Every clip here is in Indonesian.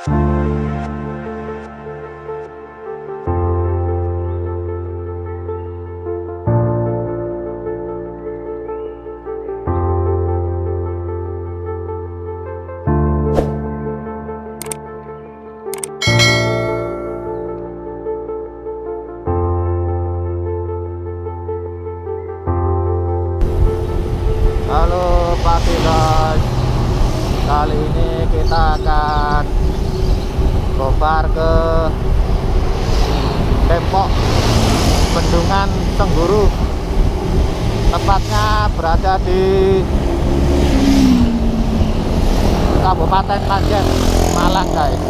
Halo pagi guys, kali ini kita akan gopar ke Depok Bendungan Sengguru, tepatnya berada di Kabupaten Klaten, Malang guys.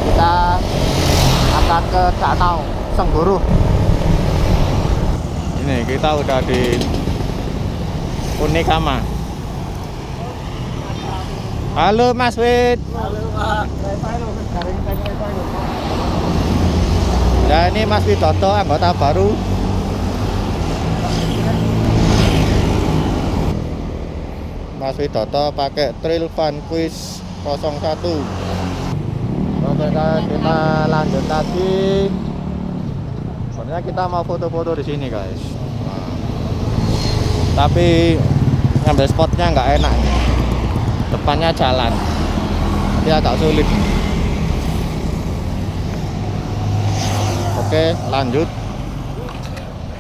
Kita akan ke Danau Sengguru. Ini kita udah di Unikama. Halo Mas Wid. Halo Pak. Ya ini Mas Widodo, anggota baru. Mas Widodo pakai Trail Vanquish 01. Oke guys, kita lanjut lagi. Sebenarnya kita mau foto-foto di sini guys. Tapi ngambil spotnya nggak enak nih. Depannya jalan, jadi agak sulit. Oke, lanjut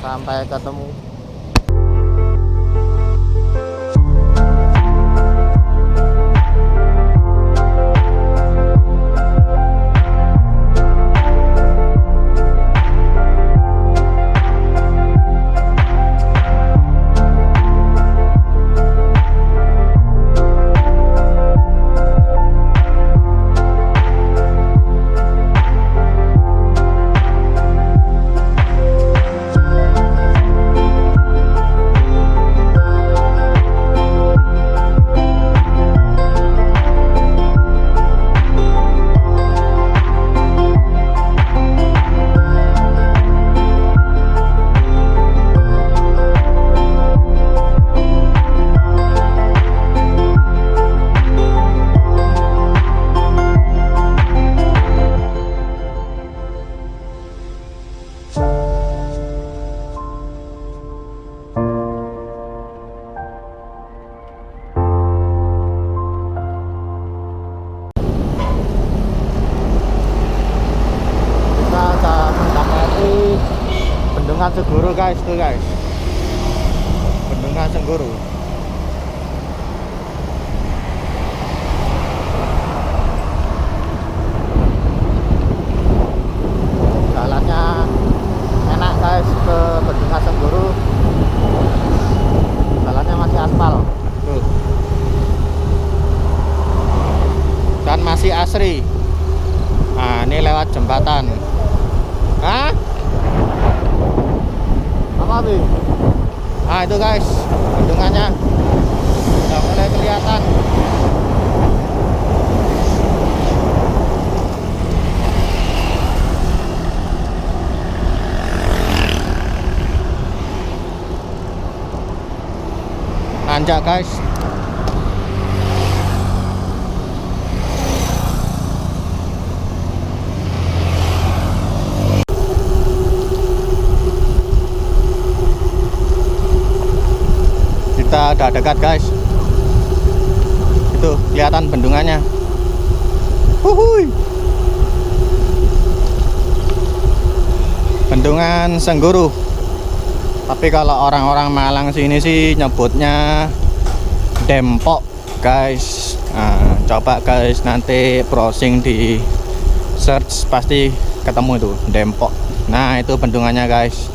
sampai ketemu. Bendungan Sengguru guys, tuh guys, Bendungan Sengguru. Jalannya enak guys ke Bendungan Sengguru. Jalannya masih aspal, tuh, dan masih asri. Nah ini lewat jembatan. Hah? Apa tuh? Nah itu guys, bendungannya udah mulai kelihatan. Nanjak guys. Kita udah dekat guys, itu kelihatan bendungannya. Wuhui. Bendungan Sengguru. Tapi kalau orang-orang Malang sini sih nyebutnya Dempok guys. Nah, coba guys nanti browsing di search pasti ketemu itu Dempok. Nah itu bendungannya guys.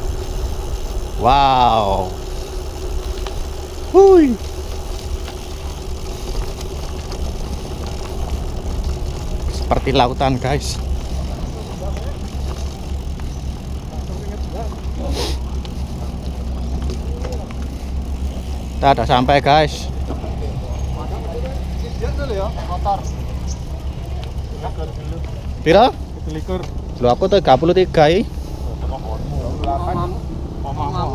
Wow. Hui. Seperti lautan guys. Kita udah sampai guys. Pira? 21. Lu aku 33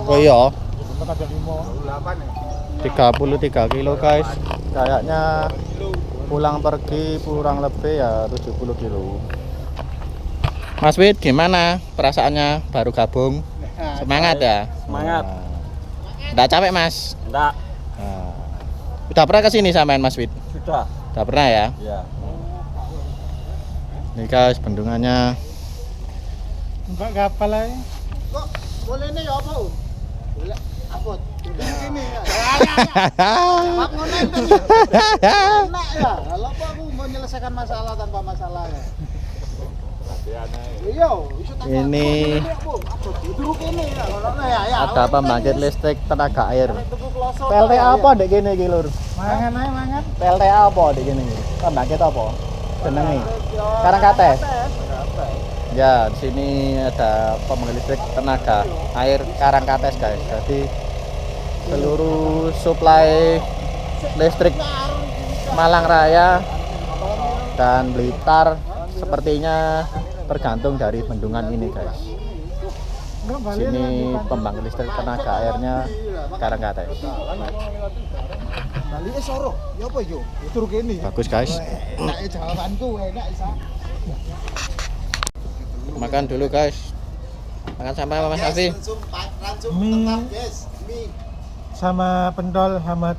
Oh iya 33 kilo guys. Kayaknya pulang pergi kurang lebih ya 70 kilo. Mas Wid, gimana perasaannya baru gabung? Semangat ya? Semangat. Nggak capek Mas? Enggak. Udah pernah kesini sampean Mas Wid? Sudah. Udah pernah ya? Iya. Nih guys, bendungannya. Mbak kapal aja. Kok boleh nih ya apa? Boleh apot. Ini ya. Mak ngono itu. Enak ya. Kalau apa aku mau menyelesaikan masalah tanpa masalah ya. Iya, iso tak. Ini Duruk ini ya. Ngono ya. ada pembangkit listrik tenaga air. Tuku kloso. PLTA apa dek gini iki Lur? Mangan aja mangan. PLTA apa dek gini? Pembangkit apa? Jenenge. Karangkates. Ya, di sini ada pembangkit listrik tenaga air Karangkates guys. Jadi seluruh suplai listrik Malang Raya dan Blitar sepertinya tergantung dari bendungan ini guys. Sini pembangkit listrik tenaga airnya Karangkates. Bali soro. Ya apa yo? Duruk ini. Bagus guys. Enak jawabanku enak isa. Makan dulu guys. Makan sampai Mas Afi. Langsung Mie. tetap guys. Mie. Sama pendol sama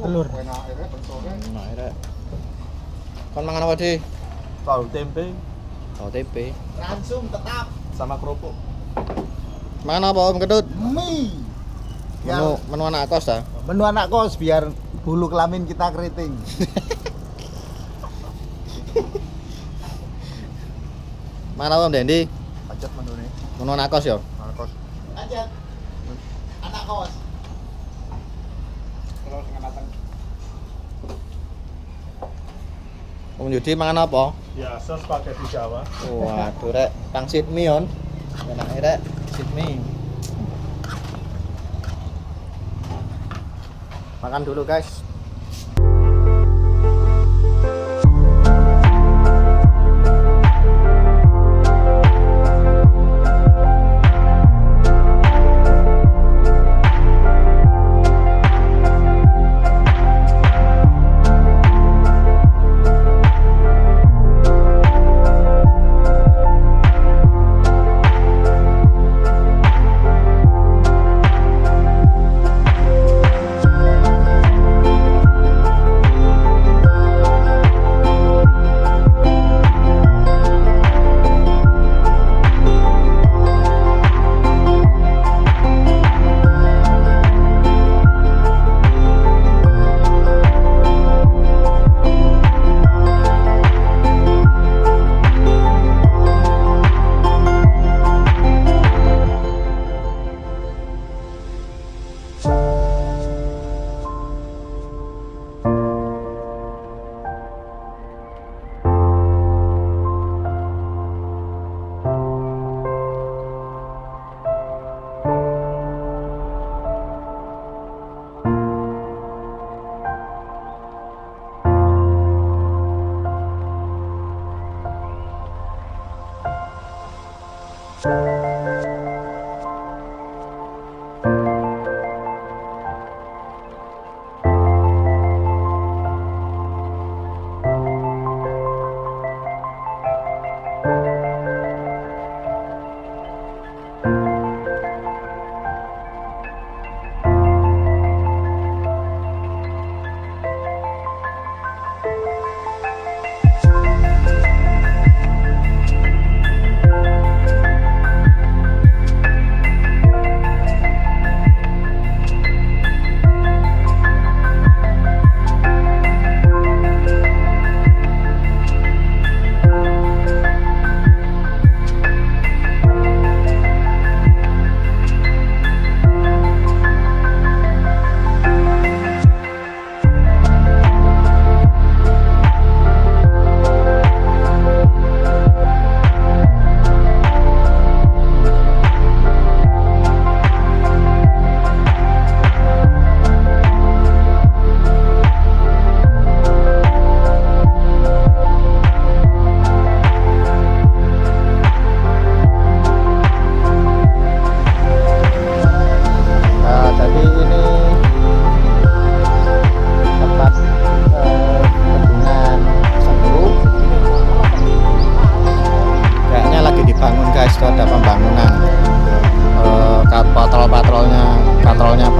telur. Nah, akhirnya. Kon mangan apa di? Tahu tempe Oh, tempe. Langsung tetap sama kerupuk. Mangan apa Om Kedut? mie. Menu anak kos ta? Menu anak kos biar bulu kelamin kita keriting. Mana Om Dendi? Pacet menu ini. Menu anak kos ya? Anak kos. Lanjut. Anak kos. Om Yudi mangan apa? Biasa spaghetti Jawa. Waduh rek, pangsit mie on. Enak rek, pangsit mie. Makan dulu guys.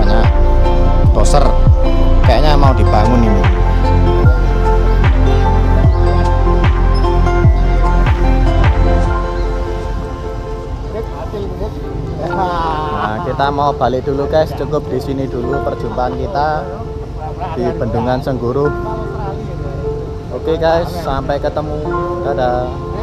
banyak doser. Kayaknya mau dibangun ini. Nah, kita mau balik dulu guys, cukup di sini dulu perjumpaan kita di Bendungan Sengguru. Oke guys, sampai ketemu. Dadah.